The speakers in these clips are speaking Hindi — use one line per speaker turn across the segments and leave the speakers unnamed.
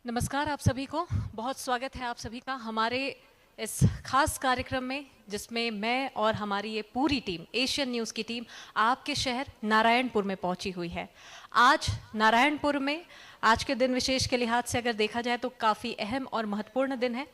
नमस्कार आप सभी को। बहुत स्वागत है आप सभी का हमारे इस खास कार्यक्रम में, जिसमें मैं और हमारी ये पूरी टीम, एशियन न्यूज़ की टीम, आपके शहर नारायणपुर में पहुंची हुई है। आज नारायणपुर में आज के दिन विशेष के लिहाज से अगर देखा जाए तो काफ़ी अहम और महत्वपूर्ण दिन है।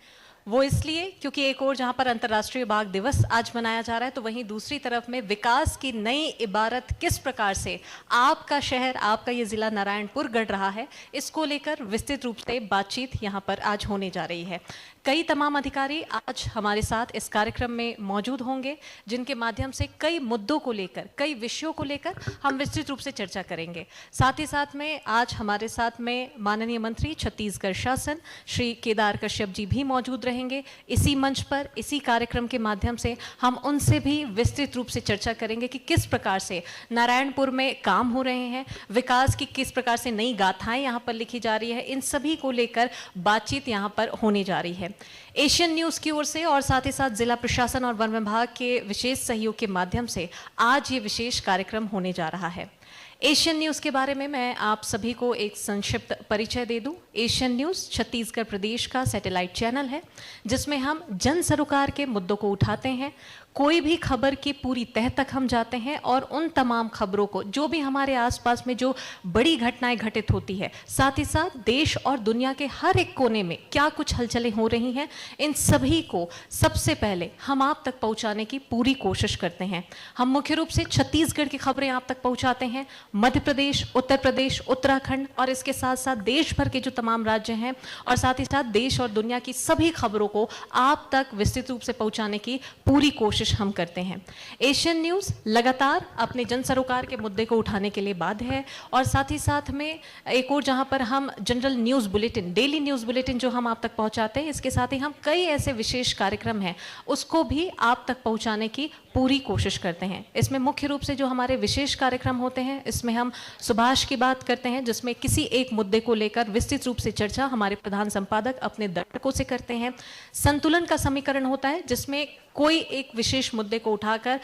वो इसलिए क्योंकि एक और जहाँ पर अंतर्राष्ट्रीय बाघ दिवस आज मनाया जा रहा है, तो वहीं दूसरी तरफ में विकास की नई इबारत किस प्रकार से आपका शहर, आपका ये ज़िला नारायणपुर गढ़ रहा है, इसको लेकर विस्तृत रूप से बातचीत यहाँ पर आज होने जा रही है। कई तमाम अधिकारी आज हमारे साथ इस कार्यक्रम में मौजूद होंगे, जिनके माध्यम से कई मुद्दों को लेकर, कई विषयों को लेकर हम विस्तृत रूप से चर्चा करेंगे। साथ ही साथ में आज हमारे साथ में माननीय मंत्री छत्तीसगढ़ शासन श्री केदार कश्यप जी भी मौजूद रहेंगे। इसी मंच पर, इसी कार्यक्रम के माध्यम से हम उनसे भी विस्तृत रूप से चर्चा करेंगे कि किस प्रकार से नारायणपुर में काम हो रहे हैं, विकास की किस प्रकार से नई गाथाएं यहाँ पर लिखी जा रही है, इन सभी को लेकर बातचीत यहाँ पर होने जा रही है। एशियन न्यूज़ की ओर से और साथ ही साथ जिला प्रशासन और वन विभाग के विशेष सहयोग के माध्यम से आज ये विशेष कार्यक्रम होने जा रहा है। एशियन न्यूज़ के बारे में मैं आप सभी को एक संक्षिप्त परिचय दे दूं। एशियन न्यूज़ छत्तीसगढ़ प्रदेश का सैटेलाइट चैनल है, जिसमें हम जन सरोकार के मुद्दों को उठाते हैं। कोई भी खबर की पूरी तह तक हम जाते हैं और उन तमाम खबरों को, जो भी हमारे आसपास में जो बड़ी घटनाएं घटित होती है, साथ ही साथ देश और दुनिया के हर एक कोने में क्या कुछ हलचलें हो रही हैं, इन सभी को सबसे पहले हम आप तक पहुंचाने की पूरी कोशिश करते हैं। हम मुख्य रूप से छत्तीसगढ़ की खबरें आप तक पहुंचाते हैं, मध्य प्रदेश, उत्तर प्रदेश, उत्तराखंड और इसके साथ साथ देश भर के जो तमाम राज्य हैं, और साथ ही साथ देश और दुनिया की सभी खबरों को आप तक विस्तृत रूप से पहुंचाने की पूरी कोशिश हम करते हैं। एशियन न्यूज़ लगातार अपने जन सरोकार के मुद्दे को उठाने के लिए बाध्य है, और साथ ही साथ में एक और जहां पर हम general news bulletin, daily news bulletin जो हम आप तक पहुंचाते हैं, इसके साथ ही हम कई ऐसे विशेष कार्यक्रम हैं उसको भी आप तक पहुंचाने की पूरी कोशिश करते हैं। इसमें मुख्य रूप से जो हमारे विशेष कार्यक्रम होते हैं, इसमें हम सुभाष की बात करते हैं, जिसमें किसी एक मुद्दे को लेकर विस्तृत रूप से चर्चा हमारे प्रधान संपादक अपने दर्शकों से करते हैं। संतुलन का समीकरण होता है, जिसमें कोई एक विशेष मुद्दे को उठाकर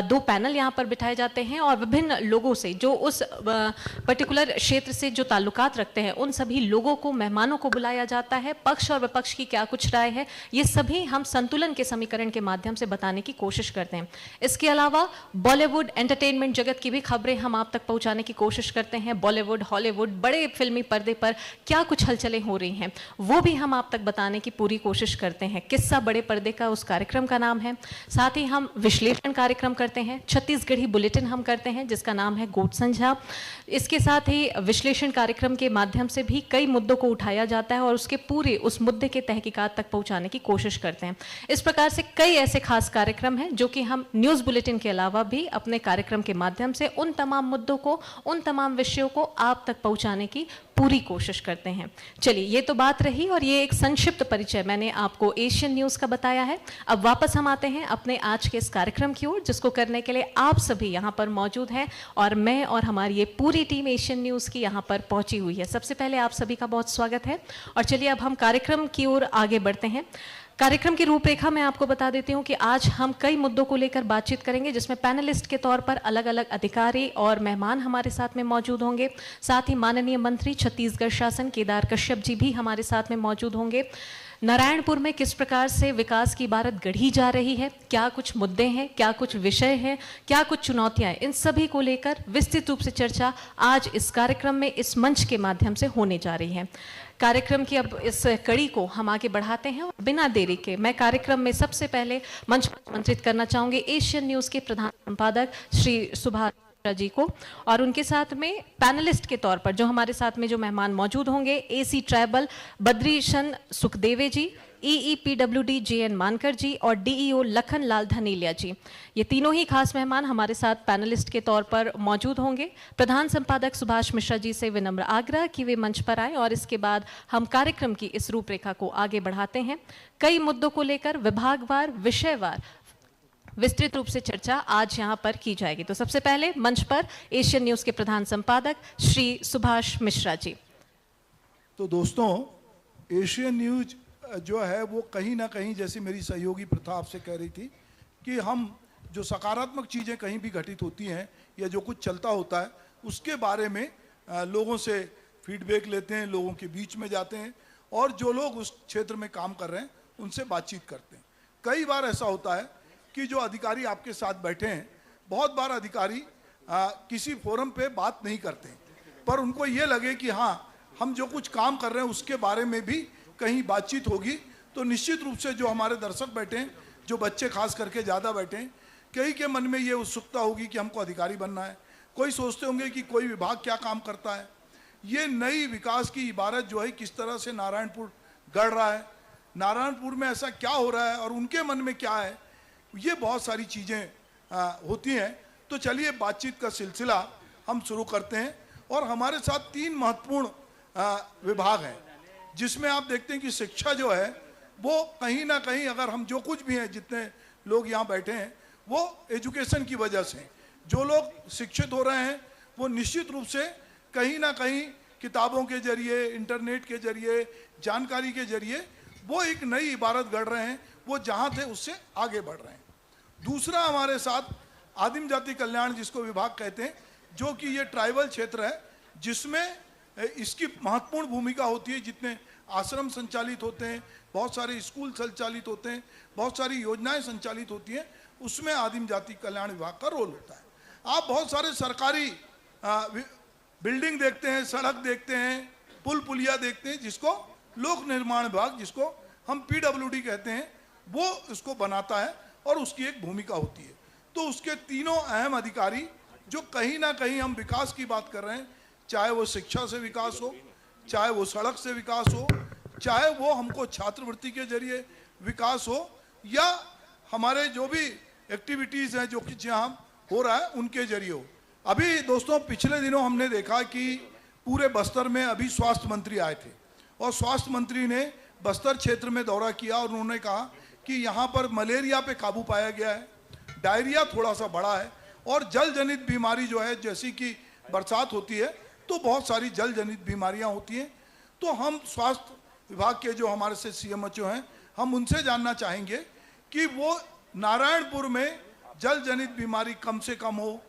दो पैनल यहाँ पर बिठाए जाते हैं और विभिन्न लोगों से, जो उस पर्टिकुलर क्षेत्र से जो ताल्लुकात रखते हैं, उन सभी लोगों को, मेहमानों को बुलाया जाता है। पक्ष और विपक्ष की क्या कुछ राय है, ये सभी हम संतुलन के समीकरण के माध्यम से बताने की कोशिश करते हैं। इसके अलावा बॉलीवुड एंटरटेनमेंट जगत की भी खबरें हम आप तक पहुंचाने की कोशिश करते हैं। बॉलीवुड, हॉलीवुड, बड़े फिल्मी पर्दे पर क्या कुछ हलचलें हो रही हैं, वो भी हम आप तक बताने की पूरी कोशिश करते हैं। किस्सा बड़े पर्दे का उस कार्यक्रम का नाम है। साथ ही हम विश्लेषण कार्यक्रम करते हैं, छत्तीसगढ़ी बुलेटिन हम करते हैं, जिसका नाम है गोट संझा। इसके साथ ही विश्लेषण कार्यक्रम के माध्यम से भी कई मुद्दों को उठाया जाता है और उसके पूरे उस मुद्दे के तहकीकात तक पहुंचाने की कोशिश करते हैं। इस प्रकार से कई ऐसे खास कार्यक्रम हैं जो कि हम न्यूज़ बुलेटिन के अलावा भी अपने कार्यक्रम के माध्यम से उन तमाम मुद्दों को, उन तमाम विषयों को आप तक पहुंचाने की पूरी कोशिश करते हैं। चलिए, ये तो बात रही और ये एक संक्षिप्त परिचय मैंने आपको एशियन न्यूज़ का बताया है। अब वापस हम आते हैं अपने आज के इस कार्यक्रम की ओर, जिसको करने के लिए आप सभी यहाँ पर मौजूद हैं और मैं और हमारी ये पूरी टीम एशियन न्यूज़ की यहाँ पर पहुँची हुई है। सबसे पहले आप सभी का बहुत स्वागत है और चलिए अब हम कार्यक्रम की ओर आगे बढ़ते हैं। कार्यक्रम की रूपरेखा मैं आपको बता देती हूं कि आज हम कई मुद्दों को लेकर बातचीत करेंगे, जिसमें पैनलिस्ट के तौर पर अलग अलग अधिकारी और मेहमान हमारे साथ में मौजूद होंगे। साथ ही माननीय मंत्री छत्तीसगढ़ शासन केदार कश्यप जी भी हमारे साथ में मौजूद होंगे। नारायणपुर में किस प्रकार से विकास की इबारत गढ़ी जा रही है, क्या कुछ मुद्दे हैं, क्या कुछ विषय हैं, क्या कुछ चुनौतियां हैं, इन सभी को लेकर विस्तृत रूप से चर्चा आज इस कार्यक्रम में, इस मंच के माध्यम से होने जा रही है। कार्यक्रम की अब इस कड़ी को हम आगे बढ़ाते हैं और बिना देरी के मैं कार्यक्रम में सबसे पहले मंच पर आमंत्रित करना चाहूंगी एशियन न्यूज़ के प्रधान संपादक श्री सुभाष जी को, और उनके साथ में पैनलिस्ट के तौर पर जो हमारे साथ में जो मेहमान मौजूद होंगे, एसी ट्राइबल बद्रीशन सुखदेवे जी, EEPWD JN मानकर जी और DEO लखन लाल धनीलिया जी। ये तीनों ही खास मेहमान हमारे साथ पैनलिस्ट के तौर पर मौजूद होंगे। प्रधान संपादक सुभाष मिश्रा जी से विनम्र आग्रह कि वे मंच पर आए और इसके बाद हम कार्यक्रम की इस रूपरेखा को आगे बढ़ाते हैं। कई मुद्दों को लेकर विभागवार, विषयवार विस्तृत रूप से चर्चा आज यहाँ पर की जाएगी। तो सबसे पहले मंच पर एशियन न्यूज़ के प्रधान संपादक श्री सुभाष मिश्रा जी।
तो दोस्तों, एशियन न्यूज जो है वो कहीं ना कहीं, जैसे मेरी सहयोगी प्रथा आपसे कह रही थी, कि हम जो सकारात्मक चीज़ें कहीं भी घटित होती हैं या जो कुछ चलता होता है उसके बारे में लोगों से फीडबैक लेते हैं, लोगों के बीच में जाते हैं और जो लोग उस क्षेत्र में काम कर रहे हैं उनसे बातचीत करते हैं। कई बार ऐसा होता है कि जो अधिकारी आपके साथ बैठे हैं, बहुत बार अधिकारी किसी फोरम पे बात नहीं करते, पर उनको ये लगे कि हाँ, हम जो कुछ काम कर रहे हैं उसके बारे में भी कहीं बातचीत होगी, तो निश्चित रूप से जो हमारे दर्शक बैठे हैं, जो बच्चे खास करके ज़्यादा बैठे हैं, कई के मन में ये उत्सुकता होगी कि हमको अधिकारी बनना है। कोई सोचते होंगे कि कोई विभाग क्या काम करता है। ये नई विकास की इबारत जो है किस तरह से नारायणपुर गढ़ रहा है, नारायणपुर में ऐसा क्या हो रहा है और उनके मन में क्या है, ये बहुत सारी चीज़ें होती हैं। तो चलिए बातचीत का सिलसिला हम शुरू करते हैं। और हमारे साथ 3 महत्वपूर्ण विभाग हैं, जिसमें आप देखते हैं कि शिक्षा जो है वो कहीं ना कहीं, अगर हम जो कुछ भी हैं, जितने लोग यहाँ बैठे हैं, वो एजुकेशन की वजह से, जो लोग शिक्षित हो रहे हैं वो निश्चित रूप से कहीं ना कहीं किताबों के जरिए, इंटरनेट के जरिए, जानकारी के जरिए वो एक नई इबारत गढ़ रहे हैं, वो जहाँ थे उससे आगे बढ़ रहे हैं। दूसरा हमारे साथ आदिम जाति कल्याण, जिसको विभाग कहते हैं, जो कि ये ट्राइबल क्षेत्र है, जिसमें इसकी महत्वपूर्ण भूमिका होती है। जितने आश्रम संचालित होते हैं, बहुत सारे स्कूल संचालित होते हैं, बहुत सारी योजनाएं संचालित होती हैं, उसमें आदिम जाति कल्याण विभाग का रोल होता है। आप बहुत सारे सरकारी बिल्डिंग देखते हैं, सड़क देखते हैं, पुल पुलिया देखते हैं, जिसको लोक निर्माण विभाग, जिसको हम PWD कहते हैं, वो उसको बनाता है और उसकी एक भूमिका होती है। तो उसके तीनों अहम अधिकारी, जो कहीं ना कहीं हम विकास की बात कर रहे हैं, चाहे वो शिक्षा से विकास हो, चाहे वो सड़क से विकास हो, चाहे वो हमको छात्रवृत्ति के जरिए विकास हो, या हमारे जो भी एक्टिविटीज़ हैं जो कि जहाँ हो रहा है उनके जरिए हो। अभी दोस्तों पिछले दिनों हमने देखा कि पूरे बस्तर में अभी स्वास्थ्य मंत्री आए थे, और स्वास्थ्य मंत्री ने बस्तर क्षेत्र में दौरा किया और उन्होंने कहा कि यहाँ पर मलेरिया पे काबू पाया गया है, डायरिया थोड़ा सा बढ़ा है, और जल जनित बीमारी जो है, जैसी कि बरसात होती है तो बहुत सारी जल जनित बीमारियाँ होती हैं। तो हम स्वास्थ्य विभाग के जो हमारे से CMHO हैं, हम उनसे जानना चाहेंगे कि वो नारायणपुर में जल जनित बीमारी कम से कम हो,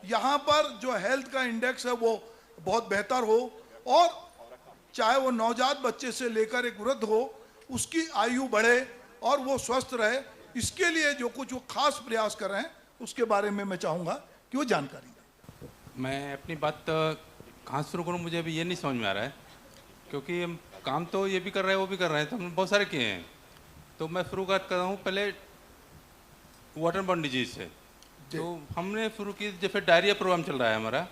यहाँ पर जो हेल्थ का इंडेक्स है वो बहुत बेहतर हो, और चाहे वो नवजात बच्चे से लेकर एक वृद्ध हो, उसकी आयु बढ़े और वो स्वस्थ रहे। इसके लिए जो कुछ वो खास प्रयास कर रहे हैं, उसके बारे में मैं चाहूँगा कि वो जानकारी दें।
मैं अपनी बात कहाँ शुरू करूँ, मुझे अभी ये नहीं समझ में आ रहा है, क्योंकि हम काम तो ये भी कर रहे हैं, वो भी कर रहे हैं, तो हमने बहुत सारे किए हैं। तो मैं शुरू कर रहा हूँ पहले वाटरबोर्न डिजीज से। तो हमने शुरू की, जैसे डायरिया प्रोग्राम चल रहा है हमारा।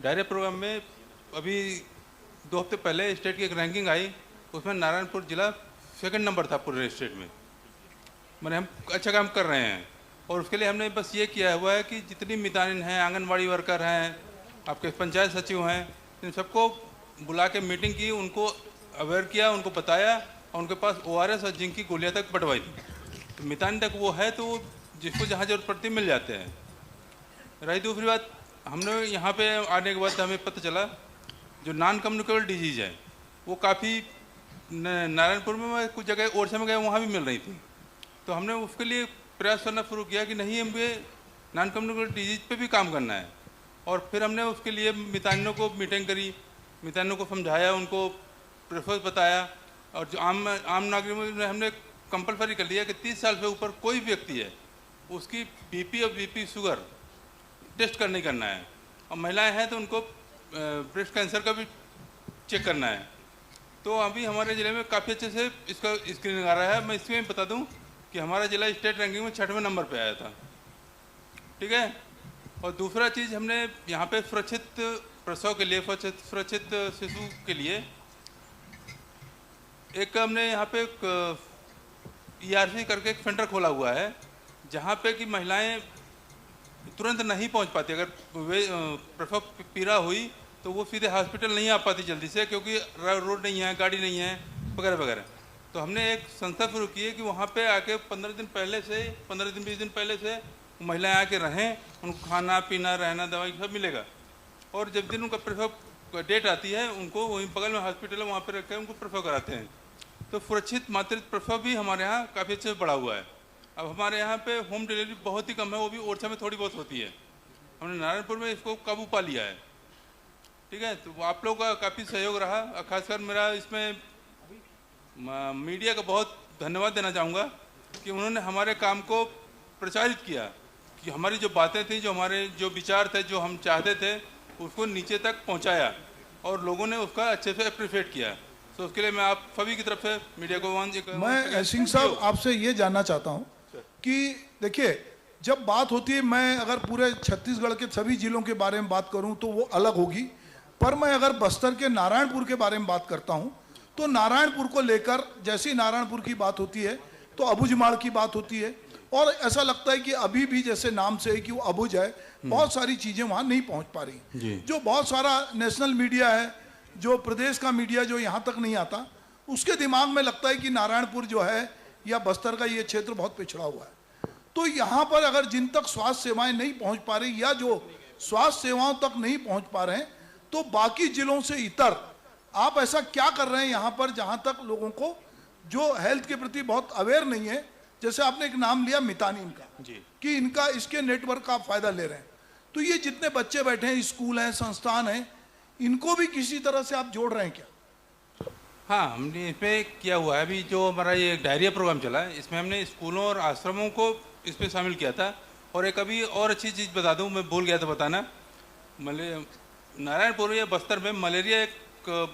डायरिया प्रोग्राम में अभी 2 हफ्ते पहले स्टेट की एक रैंकिंग आई, उसमें नारायणपुर जिला 2nd नंबर था पूरे स्टेट में। मैंने हम अच्छा काम कर रहे हैं, और उसके लिए हमने बस ये किया हुआ है कि जितनी मितानिन हैं, आंगनबाड़ी वर्कर हैं, आपके पंचायत सचिव हैं, इन सबको बुला के मीटिंग की, उनको अवेयर किया, उनको बताया, और उनके पास ORS और जिंक की गोलियाँ तक बंटवाई थी। तो मितानिन तक वो है, तो जिसको जहाँ जरूरत पड़ती मिल जाते हैं। रही दूसरी बात, हमने यहाँ पे आने के बाद हमें पता चला जो नॉन कम्युनिकेबल डिजीज़ है वो काफ़ी नारायणपुर में, कुछ जगह ओरछा में गए, वहाँ भी मिल रही थी। तो हमने उसके लिए प्रयास करना शुरू किया कि नहीं, हमें नॉन कम्युनिकेबल डिजीज़ पे भी काम करना है। और फिर हमने उसके लिए मितानिनों को मीटिंग करी, मितानिनों को समझाया, उनको प्रेफरेंस बताया, और जो आम नागरिकों में हमने कंपलसरी कर लिया कि 30 साल से ऊपर कोई व्यक्ति है उसकी BP और BP शुगर टेस्ट करना है, और महिलाएं हैं तो उनको ब्रेस्ट कैंसर का भी चेक करना है। तो अभी हमारे ज़िले में काफ़ी अच्छे से इसका स्क्रीनिंग आ रहा है। मैं इसमें बता दूं कि हमारा ज़िला स्टेट रैंकिंग में 6वें नंबर पे आया था, ठीक है। और दूसरा चीज़, हमने यहाँ पे सुरक्षित प्रसव के लिए, सुरक्षित शिशु के लिए एक हमने यहाँ पे ERC करके एक सेंटर खोला हुआ है, जहाँ पे कि महिलाएं तुरंत नहीं पहुँच पाती। अगर वे प्रसव पीड़ा हुई तो वो सीधे हॉस्पिटल नहीं आ पाती जल्दी से, क्योंकि रोड नहीं है, गाड़ी नहीं है, वगैरह वगैरह। तो हमने एक संस्था शुरू की है कि वहाँ पे आके 15 दिन पहले से, 15 दिन 20 दिन पहले से महिलाएं आके रहें, उनको खाना पीना, रहना, दवाई सब मिलेगा। और जब दिन उनका प्रसव डेट आती है, उनको वहीं बगल में हॉस्पिटल है, वहाँ पर रख कर उनको प्रसव कराते हैं। तो सुरक्षित मातृत्व प्रसव भी हमारे यहाँ काफ़ी अच्छे से बढ़ा हुआ है। अब हमारे यहाँ पे होम डिलीवरी बहुत ही कम है, वो भी ओरछा में थोड़ी बहुत होती है। हमने नारायणपुर में इसको काबू पा लिया है, ठीक है। तो आप लोगों का काफ़ी सहयोग रहा, खासकर मेरा इसमें मीडिया का बहुत धन्यवाद देना चाहूँगा कि उन्होंने हमारे काम को प्रचारित किया, कि हमारी जो बातें थी, जो हमारे जो विचार थे, जो हम चाहते थे, उसको नीचे तक पहुँचाया और लोगों ने उसका अच्छे से अप्रिशिएट किया। तो उसके लिए मैं आप सभी की तरफ से मीडिया को
मैं सिंह साहब आपसे ये जानना चाहता हूँ कि देखिए, जब बात होती है, मैं अगर पूरे छत्तीसगढ़ के सभी जिलों के बारे में बात करूं तो वो अलग होगी, पर मैं अगर बस्तर के नारायणपुर के बारे में बात करता हूं तो नारायणपुर को लेकर जैसे ही नारायणपुर की बात होती है तो अबुझमाड़ की बात होती है, और ऐसा लगता है कि अभी भी जैसे नाम से है कि वो अबुझ है, बहुत सारी चीज़ें वहाँ नहीं पहुँच पा रही। जो बहुत सारा नेशनल मीडिया है, जो प्रदेश का मीडिया जो यहाँ तक नहीं आता, उसके दिमाग में लगता है कि नारायणपुर जो है या बस्तर का ये क्षेत्र बहुत पिछड़ा हुआ है। तो यहाँ पर अगर जिन तक स्वास्थ्य सेवाएं नहीं पहुँच पा रही या जो स्वास्थ्य सेवाओं तक नहीं पहुँच पा रहे हैं, तो बाकी जिलों से इतर आप ऐसा क्या कर रहे हैं यहाँ पर जहाँ तक लोगों को जो हेल्थ के प्रति बहुत अवेयर नहीं है, जैसे आपने एक नाम लिया मितानिन का कि इनका इसके नेटवर्क का फायदा ले रहे हैं, तो ये जितने बच्चे बैठे हैं, स्कूल हैं, संस्थान हैं, इनको भी किसी तरह से आप जोड़ रहे हैं क्या?
हाँ, हमने इसमें किया हुआ है। अभी जो हमारा ये डायरिया प्रोग्राम चला है, इसमें हमने स्कूलों और आश्रमों को इसमें शामिल किया था। और एक अभी और अच्छी चीज़ बता दूं, मैं भूल गया था बताना, नारायणपुर या बस्तर में मलेरिया एक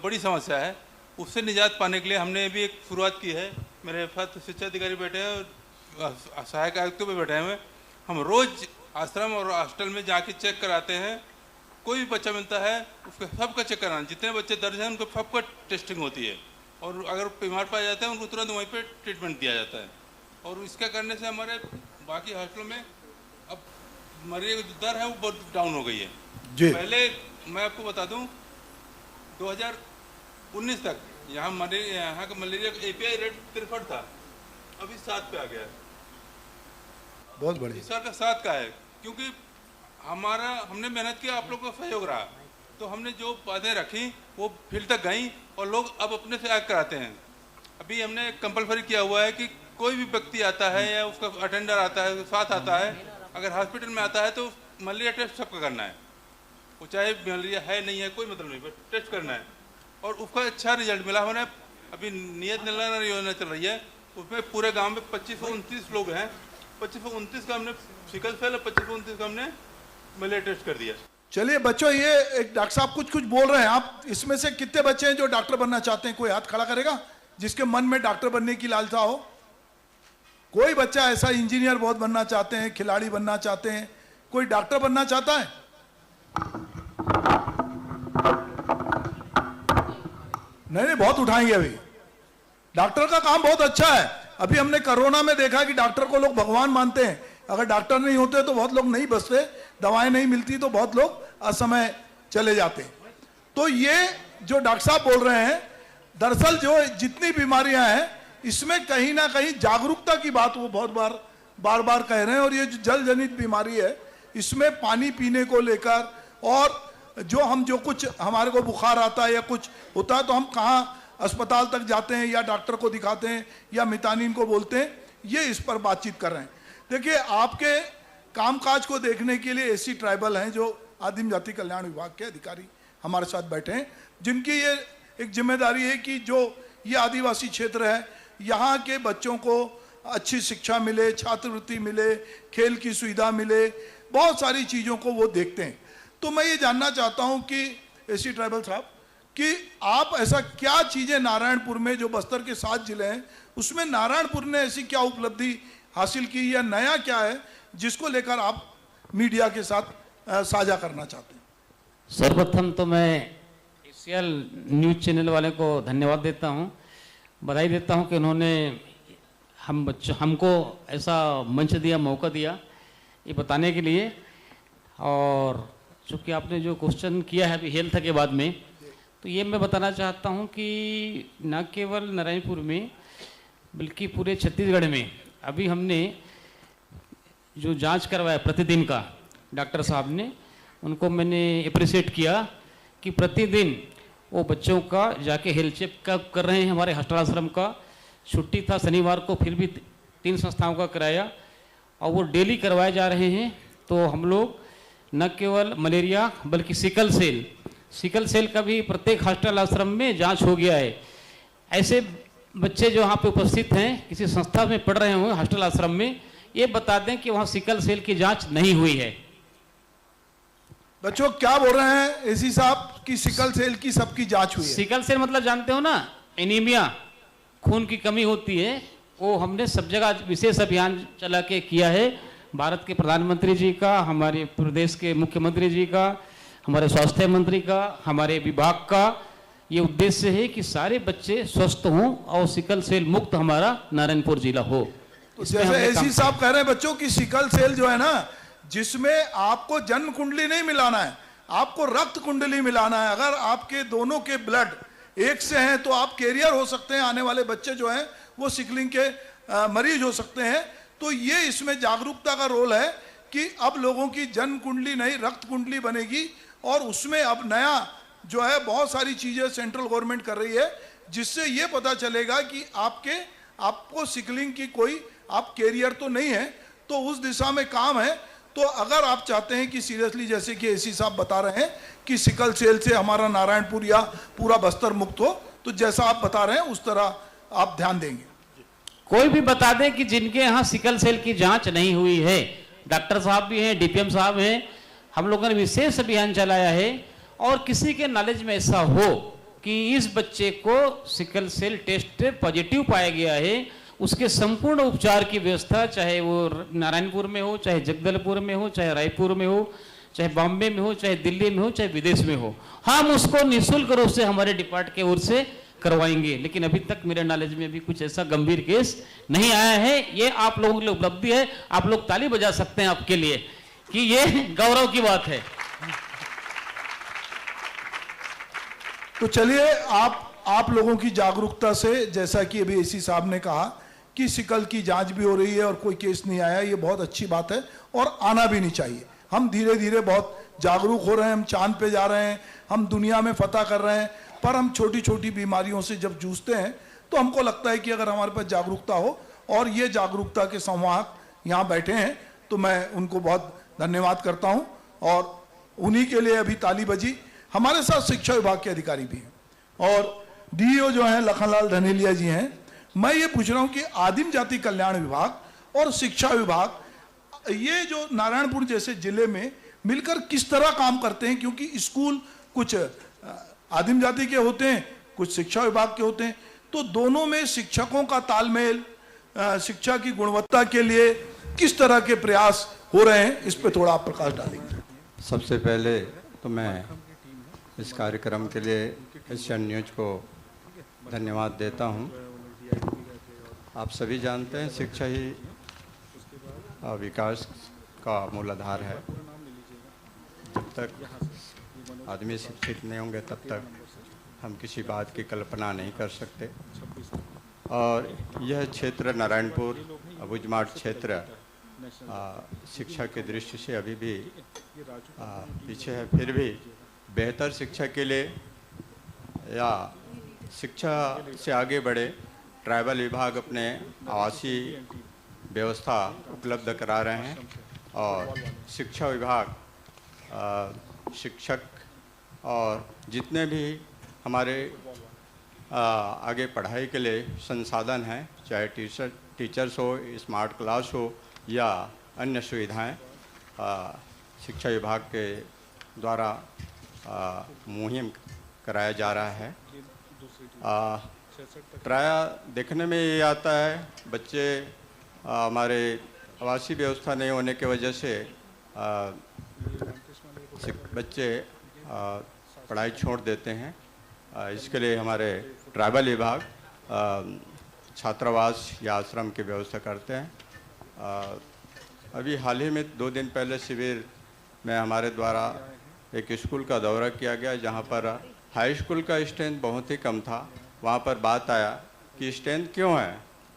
बड़ी समस्या है। उससे निजात पाने के लिए हमने भी एक शुरुआत की है। मेरे साथ शिक्षा अधिकारी बैठे हैं और सहायक आयुक्त भी बैठे हुए। हम रोज़ आश्रम और हॉस्टल में जाके चेक कराते हैं। कोई भी बच्चा मिलता है उसका सबका चेक कराना, जितने बच्चे दर्ज हैं उनको सबका टेस्टिंग होती है, और अगर बीमार पाया जाता है उनको तुरंत वहीं पे ट्रीटमेंट दिया जाता है। और इसका करने से हमारे बाकी हॉस्टलों में अब मरीज की दर है वो बहुत डाउन हो गई है
जी।
पहले मैं आपको बता दूं 2019 तक यहाँ का मलेरिया का API रेट 63 था, अभी 7 पे आ गया है।
बहुत बढ़िया।
इस साल का 7 का है, क्योंकि हमने मेहनत किया, आप लोगों का सहयोग रहा, तो हमने जो बातें रखी वो फील्ड तक गई और लोग अब अपने से आग कराते हैं। अभी हमने कंपलसरी किया हुआ है कि कोई भी व्यक्ति आता है या उसका अटेंडर आता है, साथ आता है, अगर हॉस्पिटल में आता है तो मलेरिया टेस्ट सबका करना है, वो चाहे मलेरिया है नहीं है कोई मतलब नहीं, बस टेस्ट करना है। और उसका अच्छा रिजल्ट मिला। हमने अभी नियत निलंबन योजना चल रही है, उसमें पूरे गांव में 2529 लोग हैं, 2529 का हमने सिकल सेल और 2529 का हमने मलेरिया टेस्ट कर दिया।
चलिए बच्चों, ये एक डॉक्टर साहब कुछ बोल रहे हैं, आप इसमें से कितने बच्चे हैं जो डॉक्टर बनना चाहते हैं? कोई हाथ खड़ा करेगा जिसके मन में डॉक्टर बनने की लालसा हो? कोई बच्चा ऐसा इंजीनियर बहुत बनना चाहते हैं, खिलाड़ी बनना चाहते हैं, कोई डॉक्टर बनना चाहता है? नहीं, बहुत उठाएंगे अभी। डॉक्टर का काम बहुत अच्छा है। अभी हमने कोरोना में देखा कि डॉक्टर को लोग भगवान मानते हैं। अगर डॉक्टर नहीं होते तो बहुत लोग नहीं बचते, दवाएं नहीं मिलती तो बहुत लोग असमय चले जाते। तो ये जो डॉक्टर साहब बोल रहे हैं, दरअसल जो जितनी बीमारियां हैं इसमें कहीं ना कहीं जागरूकता की बात वो बहुत बार बार कह रहे हैं। और ये जो जल जनित बीमारी है, इसमें पानी पीने को लेकर, और जो कुछ हमारे को बुखार आता है या कुछ होता है तो हम कहाँ अस्पताल तक जाते हैं या डॉक्टर को दिखाते हैं या मितानिन को बोलते हैं, ये इस पर बातचीत कर रहे हैं। देखिए, आपके कामकाज को देखने के लिए एसी ट्राइबल हैं जो आदिम जाति कल्याण विभाग के अधिकारी हमारे साथ बैठे हैं, जिनकी ये एक जिम्मेदारी है कि जो ये आदिवासी क्षेत्र है, यहाँ के बच्चों को अच्छी शिक्षा मिले, छात्रवृत्ति मिले, खेल की सुविधा मिले, बहुत सारी चीज़ों को वो देखते हैं। तो मैं ये जानना चाहता हूँ कि एसी ट्राइबल साहब, कि आप ऐसा क्या चीज़ें नारायणपुर में, जो बस्तर के 7 जिले हैं, उसमें नारायणपुर ने ऐसी क्या उपलब्धि हासिल की या नया क्या है जिसको लेकर आप मीडिया के साथ साझा करना चाहते हैं?
सर्वप्रथम तो मैं एशियल न्यूज़ चैनल वाले को धन्यवाद देता हूं, बधाई देता हूं कि उन्होंने हमको ऐसा मंच दिया, मौका दिया ये बताने के लिए। और चूँकि आपने जो क्वेश्चन किया है अभी हेल्थ के बाद में, तो ये मैं बताना चाहता हूं कि न केवल नारायणपुर में बल्कि पूरे छत्तीसगढ़ में अभी हमने जो जांच करवाया प्रतिदिन का, डॉक्टर साहब ने, उनको मैंने अप्रिशिएट किया कि प्रतिदिन वो बच्चों का जाके हेल्थ चेकअप कर रहे हैं। हमारे हॉस्टल आश्रम का छुट्टी था शनिवार को, फिर भी 3 संस्थाओं का कराया और वो डेली करवाए जा रहे हैं। तो हम लोग न केवल मलेरिया बल्कि सिकल सेल का भी प्रत्येक हॉस्टल आश्रम में जांच हो गया है। ऐसे बच्चे जो यहाँ पे उपस्थित हैं, किसी संस्था में पढ़ रहे हों, हॉस्टल आश्रम में, ये बता दें कि वहाँ सिकल सेल की जांच नहीं हुई है।
बच्चों क्या बोल रहे हैं एसी साहब की सिकल सेल की सबकी जांच हुई है?
सिकल सेल मतलब जानते हो ना, एनीमिया, खून की कमी होती है, वो हमने सब जगह विशेष अभियान चला के किया है। भारत के प्रधानमंत्री जी का, हमारे प्रदेश के मुख्यमंत्री जी का, हमारे स्वास्थ्य मंत्री का, हमारे विभाग का ये उद्देश्य है कि सारे बच्चे स्वस्थ हों और सिकल सेल मुक्त हमारा नारायणपुर जिला हो।
तो जैसे एसी साहब कह रहे हैं बच्चों की सिकल सेल जो है ना, जिसमें आपको जन्म कुंडली नहीं मिलाना है, आपको रक्त कुंडली मिलाना है। अगर आपके दोनों के ब्लड एक से हैं तो आप कैरियर हो सकते हैं, आने वाले बच्चे जो हैं वो सिकलिंग के मरीज हो सकते हैं। तो ये इसमें जागरूकता का रोल है कि अब लोगों की जन्म कुंडली नहीं रक्त कुंडली बनेगी, और उसमें अब नया जो है बहुत सारी चीजें सेंट्रल गवर्नमेंट कर रही है, जिससे ये पता चलेगा कि आपको सिकलिंग की कोई आप कैरियर तो नहीं है। तो उस दिशा में काम है। तो अगर आप चाहते हैं कि सीरियसली, जैसे कि एसी साहब बता रहे हैं कि सिकल सेल से हमारा नारायणपुर या पूरा बस्तर मुक्त हो, तो जैसा आप बता रहे हैं उस तरह आप ध्यान देंगे।
कोई भी बता दें कि जिनके यहाँ सिकल सेल की जांच नहीं हुई है, डॉक्टर साहब भी हैं, डीपीएम साहब हैं, हम लोगों ने विशेष अभियान चलाया है, और किसी के नॉलेज में ऐसा हो कि इस बच्चे को सिकल सेल टेस्ट पॉजिटिव पाया गया है, उसके संपूर्ण उपचार की व्यवस्था, चाहे वो नारायणपुर में हो, चाहे जगदलपुर में हो, चाहे रायपुर में हो, चाहे बॉम्बे में हो, चाहे दिल्ली में हो, चाहे विदेश में हो, हम उसको निःशुल्क रूप से हमारे डिपार्टमेंट की ओर से करवाएंगे। लेकिन अभी तक मेरे नॉलेज में भी कुछ ऐसा गंभीर केस नहीं आया है। ये आप लोगों के लिए उपलब्धि है, आप लोग ताली बजा सकते हैं आपके लिए कि ये गौरव की बात है।
तो चलिए, आप लोगों की जागरूकता से, जैसा कि अभी एसी साहब ने कहा कि सिकल की जांच भी हो रही है और कोई केस नहीं आया, ये बहुत अच्छी बात है और आना भी नहीं चाहिए। हम धीरे धीरे बहुत जागरूक हो रहे हैं, हम चांद पे जा रहे हैं, हम दुनिया में फतह कर रहे हैं, पर हम छोटी छोटी बीमारियों से जब जूझते हैं तो हमको लगता है कि अगर हमारे पास जागरूकता हो, और ये जागरूकता के संवाहक यहाँ बैठे हैं, तो मैं उनको बहुत धन्यवाद करता हूँ। और उन्हीं के लिए अभी ताली बजी। हमारे साथ शिक्षा विभाग के अधिकारी भी हैं और डीईओ जो हैं लखनलाल धनेलिया जी हैं। मैं ये पूछ रहा हूँ कि आदिम जाति कल्याण विभाग और शिक्षा विभाग, ये जो नारायणपुर जैसे जिले में मिलकर किस तरह काम करते हैं, क्योंकि स्कूल कुछ आदिम जाति के होते हैं, कुछ शिक्षा विभाग के होते हैं, तो दोनों में शिक्षकों का तालमेल, शिक्षा की गुणवत्ता के लिए किस तरह के प्रयास हो रहे हैं, इस पे थोड़ा आप प्रकाश डालेंगे।
सबसे पहले तो मैं इस कार्यक्रम के लिए एशियन न्यूज को धन्यवाद देता हूं। आप सभी जानते हैं शिक्षा ही विकास का मूल आधार है। जब तक आदमी शिक्षित नहीं होंगे तब तक हम किसी बात की कल्पना नहीं कर सकते। और यह क्षेत्र नारायणपुर अबुझमाड़ क्षेत्र शिक्षा की दृष्टि से अभी भी पीछे है। फिर भी बेहतर शिक्षा के लिए या शिक्षा से आगे बढ़े, ट्राइबल विभाग अपने आवासीय व्यवस्था उपलब्ध करा रहे हैं और शिक्षा विभाग शिक्षक और जितने भी हमारे आगे पढ़ाई के लिए संसाधन हैं, चाहे टीचर्स हो, स्मार्ट क्लास हो या अन्य सुविधाएं, शिक्षा विभाग के द्वारा मुहिम कराया जा रहा है। प्राय देखने में ये आता है बच्चे हमारे आवासीय व्यवस्था नहीं होने की वजह से बच्चे पढ़ाई छोड़ देते हैं। इसके लिए हमारे ट्राइबल विभाग छात्रावास या आश्रम की व्यवस्था करते हैं। अभी हाल ही में 2 दिन पहले शिविर में हमारे द्वारा एक स्कूल का दौरा किया गया जहां पर हाई स्कूल का स्ट्रेंथ बहुत ही कम था। वहां पर बात आया कि स्ट्रेंथ क्यों है,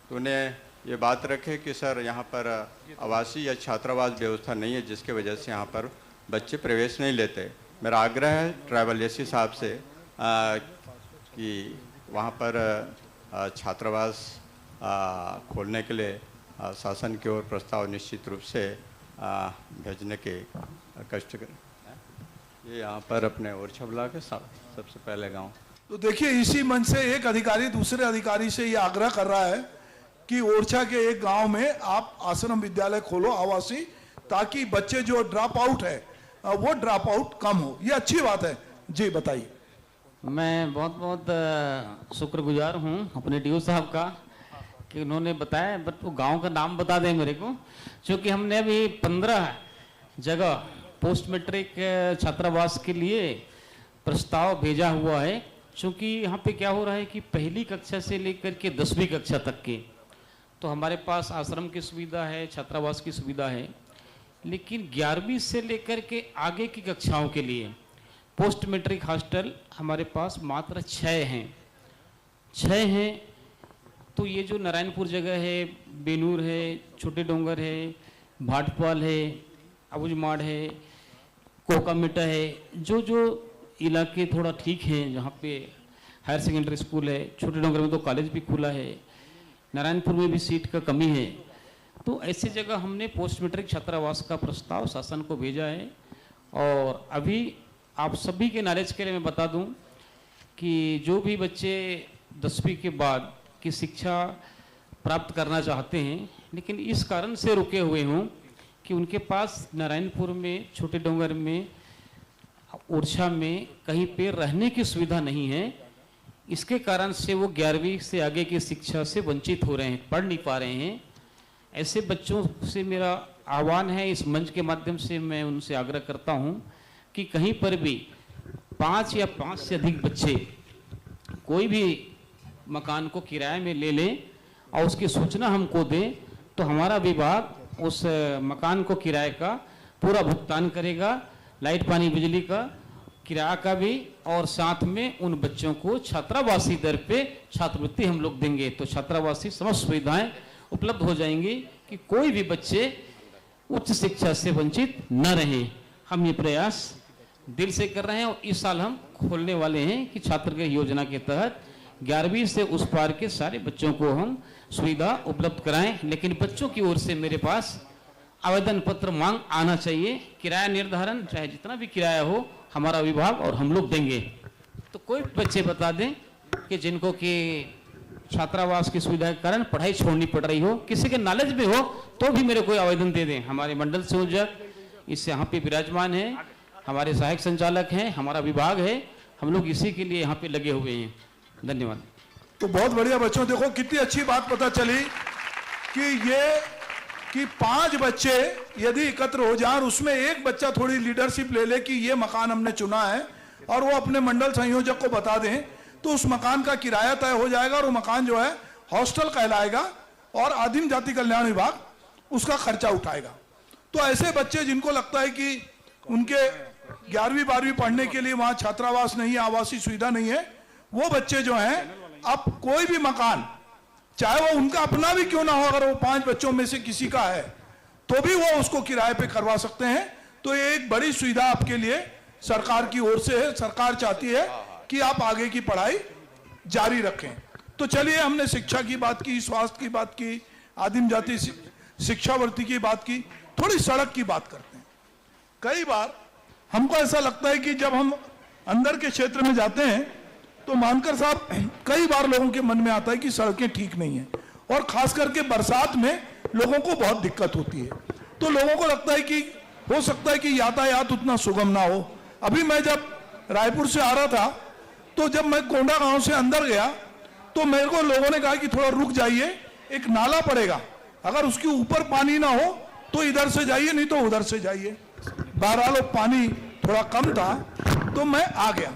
तो उन्हें ये बात रखे कि सर यहाँ पर आवासीय या छात्रावास व्यवस्था नहीं है, जिसके वजह से यहाँ पर बच्चे प्रवेश नहीं लेते। मेरा आग्रह है ट्राइबल एसी साहब से कि वहाँ पर छात्रावास खोलने के लिए शासन की ओर प्रस्ताव निश्चित रूप से भेजने के कष्ट करें। ये यहाँ पर अपने ओरछा ब्लॉक है सबसे पहले गांव।
तो देखिए, इसी मंच से एक अधिकारी दूसरे अधिकारी से ये आग्रह कर रहा है कि ओरछा के एक गांव में आप आश्रम विद्यालय खोलो आवासीय, ताकि बच्चे जो ड्रॉप आउट है वो ड्रॉप आउट कम हो। ये अच्छी बात है। जी बताइए।
मैं बहुत बहुत शुक्रगुजार हूँ अपने डीओ साहब का कि उन्होंने बताया, बट वो गांव का नाम बता दें मेरे को, क्योंकि हमने अभी 15 जगह पोस्ट मैट्रिक छात्रावास के लिए प्रस्ताव भेजा हुआ है। क्योंकि यहाँ पे क्या हो रहा है कि पहली कक्षा से लेकर के 10वीं कक्षा तक के तो हमारे पास आश्रम की सुविधा है, छात्रावास की सुविधा है, लेकिन 11वीं से लेकर के आगे की कक्षाओं के लिए पोस्ट मैट्रिक हॉस्टल हमारे पास मात्र 6 हैं। तो ये जो नारायणपुर जगह है, बेनूर है, छोटे डोंगर है, भाटपाल है, अबुझमाड़ है, कोकामिटा है, जो इलाके थोड़ा ठीक हैं, जहाँ पे हायर सेकेंडरी स्कूल है, छोटे डोंगर में तो कॉलेज भी खुला है, नारायणपुर में भी सीट का कमी है, तो ऐसी जगह हमने पोस्ट मैट्रिक छात्रावास का प्रस्ताव शासन को भेजा है। और अभी आप सभी के नॉलेज के लिए मैं बता दूं कि जो भी बच्चे 10वीं के बाद की शिक्षा प्राप्त करना चाहते हैं, लेकिन इस कारण से रुके हुए हों कि उनके पास नारायणपुर में, छोटे डोंगर में, ओरछा में कहीं पे रहने की सुविधा नहीं है, इसके कारण से वो 11वीं से आगे की शिक्षा से वंचित हो रहे हैं, पढ़ नहीं पा रहे हैं। ऐसे बच्चों से मेरा आह्वान है, इस मंच के माध्यम से मैं उनसे आग्रह करता हूं कि कहीं पर भी 5 या 5 से अधिक बच्चे कोई भी मकान को किराए में ले लें और उसकी सूचना हमको दें, तो हमारा विभाग उस मकान को किराए का पूरा भुगतान करेगा, लाइट पानी बिजली का, किराया का भी, और साथ में उन बच्चों को छात्रावासी दर पे छात्रवृत्ति हम लोग देंगे। तो छात्रावासी समस्त सुविधाएं उपलब्ध हो जाएंगी कि कोई भी बच्चे उच्च शिक्षा से वंचित न रहें। हम ये प्रयास दिल से कर रहे हैं और इस साल हम खोलने वाले हैं कि छात्र योजना के तहत 11वीं से उस पार के सारे बच्चों को हम सुविधा उपलब्ध कराएं। लेकिन बच्चों की ओर से मेरे पास आवेदन पत्र मांग आना चाहिए। किराया निर्धारण चाहे जितना भी किराया हो हमारा विभाग और हम लोग देंगे। तो कोई बच्चे बता दें कि जिनको कि छात्रावास की सुविधा के कारण पढ़ाई छोड़नी पड़ रही हो, किसी के नॉलेज में हो, तो भी मेरे को आवेदन दे दें। हमारे मंडल संयोजक इससे यहाँ पे विराजमान है, हमारे सहायक संचालक हैं, हमारा विभाग है, हम लोग इसी के लिए यहाँ पे लगे हुए हैं। धन्यवाद।
तो बहुत बढ़िया बच्चों, देखो कितनी अच्छी बात पता चली कि 5 बच्चे यदि एकत्र हो जाए और उसमें एक बच्चा थोड़ी लीडरशिप ले ले कि ये मकान हमने चुना है और वो अपने मंडल संयोजक को बता दें, तो उस मकान का किराया तय हो जाएगा और वो मकान जो है हॉस्टल कहलाएगा और आदिम जाति कल्याण विभाग उसका खर्चा उठाएगा। तो ऐसे बच्चे जिनको लगता है कि उनके 11वीं 12वीं पढ़ने के लिए वहां छात्रावास नहीं है, आवासीय सुविधा नहीं है, वो बच्चे जो हैं अब कोई भी मकान, चाहे वो उनका अपना भी क्यों ना हो, अगर वो 5 बच्चों में से किसी का है तो भी वो उसको किराए पे करवा सकते हैं। तो ये एक बड़ी सुविधा आपके लिए सरकार की ओर से है। सरकार चाहती है कि आप आगे की पढ़ाई जारी रखें। तो चलिए, हमने शिक्षा की बात की, स्वास्थ्य की बात की, आदिम जाति शिक्षावृत्ति की बात की, थोड़ी सड़क की बात करते हैं। कई बार हमको ऐसा लगता है कि जब हम अंदर के क्षेत्र में जाते हैं तो मानकर साहब, कई बार लोगों के मन में आता है कि सड़कें ठीक नहीं है और खास करके बरसात में लोगों को बहुत दिक्कत होती है। तो लोगों को लगता है कि हो सकता है कि यातायात उतना सुगम ना हो। अभी मैं जब रायपुर से आ रहा था तो जब मैं कोंडा गांव से अंदर गया तो मेरे को लोगों ने कहा कि थोड़ा रुक जाइए, एक नाला पड़ेगा, अगर उसके ऊपर पानी ना हो तो इधर से जाइए, नहीं तो उधर से जाइए। बहरहाल पानी थोड़ा कम था तो मैं आ गया।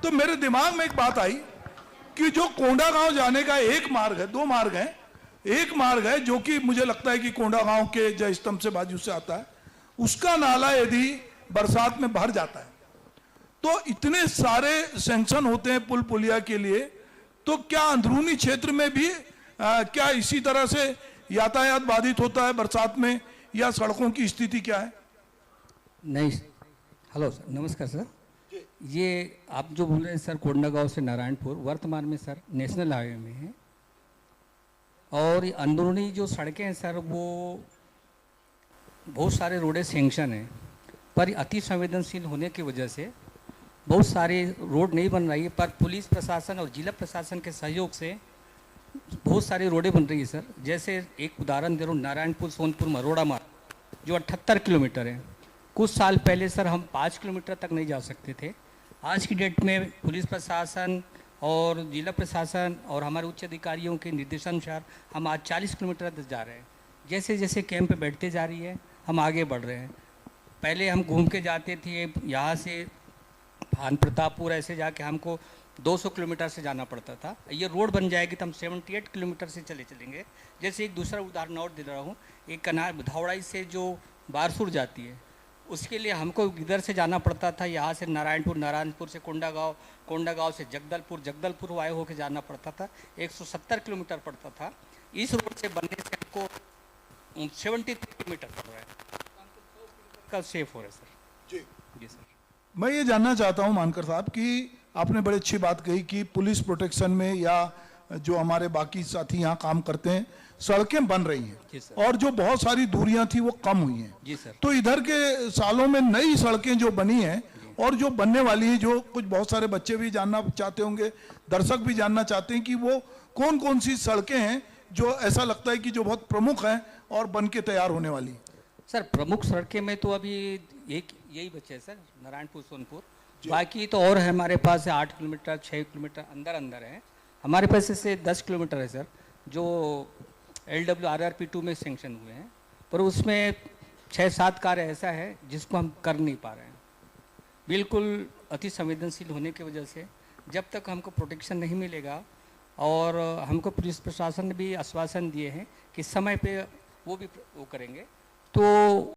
तो मेरे दिमाग में एक बात आई कि जो कोंडा गांव जाने का एक मार्ग है, 2 मार्ग है, एक मार्ग है जो कि मुझे लगता है कि कोंडा गांव के जय स्तंभ से बाजू से आता है, उसका नाला यदि बरसात में भर जाता है तो इतने सारे सैंक्शन होते हैं पुल पुलिया के लिए, तो क्या अंदरूनी क्षेत्र में भी क्या इसी तरह से यातायात बाधित होता है बरसात में, या सड़कों की स्थिति क्या है?
नहीं, हेलो सर, नमस्कार सर। ये आप जो बोल रहे हैं सर, कोंडा गांव से नारायणपुर वर्तमान में सर नेशनल हाईवे में है, और ये अंदरूनी जो सड़कें हैं सर वो बहुत सारे रोडें सेंक्शन हैं, पर अति संवेदनशील होने की वजह से बहुत सारे रोड नहीं बन रही है, पर पुलिस प्रशासन और जिला प्रशासन के सहयोग से बहुत सारी रोडें बन रही है सर। जैसे एक उदाहरण दे रहा हूँ, नारायणपुर सोनपुर मरोड़ा मार्ग जो 78 किलोमीटर है। कुछ साल पहले सर हम 5 किलोमीटर तक नहीं जा सकते थे। आज की डेट में पुलिस प्रशासन और जिला प्रशासन और हमारे उच्च अधिकारियों के निर्देशानुसार हम आज 40 किलोमीटर तक जा रहे हैं। जैसे जैसे कैंप पे बैठते जा रही है हम आगे बढ़ रहे हैं। पहले हम घूम के जाते थे, यहाँ से भान प्रतापपुर ऐसे जाके हमको 200 किलोमीटर से जाना पड़ता था। ये रोड बन जाएगी तो हम 78 किलोमीटर से चलेंगे। जैसे एक दूसरा उदाहरण और दे रहा हूँ, एक कनार धावड़ाई से जो बारसूर जाती है उसके लिए हमको इधर से जाना पड़ता था, यहाँ से नारायणपुर से कोंडागांव से जगदलपुर वाया होकर जाना पड़ता था। 170 किलोमीटर पड़ता था। इस रोड से बनने से हमको 73 किलोमीटर पड़ रहा है, का सेफ हो रहा है सर। जी सर।
मैं ये जानना चाहता हूं मानकर साहब कि आपने बड़ी अच्छी बात कही कि पुलिस प्रोटेक्शन में या जो हमारे बाकी साथी यहाँ काम करते हैं, सड़कें बन रही हैं और जो बहुत सारी दूरियां थी वो कम हुई हैं।
जी सर।
तो इधर के सालों में नई सड़कें जो बनी हैं और जो बनने वाली हैं, जो कुछ बहुत सारे बच्चे भी जानना चाहते होंगे, दर्शक भी जानना चाहते हैं कि वो कौन कौन सी सड़कें हैं जो ऐसा लगता है कि जो बहुत प्रमुख हैं और बन के तैयार होने वाली।
सर प्रमुख सड़कें में तो अभी एक यही बचे है सर, नारायणपुर सोनपुर। बाकी तो और है हमारे पास 8 किलोमीटर 6 किलोमीटर अंदर है। हमारे पास से 10 किलोमीटर है सर जो LWRRP2 में सेंक्शन हुए हैं, पर उसमें 6-7 कार्य ऐसा है जिसको हम कर नहीं पा रहे हैं। बिल्कुल अति संवेदनशील होने की वजह से जब तक हमको प्रोटेक्शन नहीं मिलेगा, और हमको पुलिस प्रशासन ने भी आश्वासन दिए हैं कि समय पे वो भी वो करेंगे, तो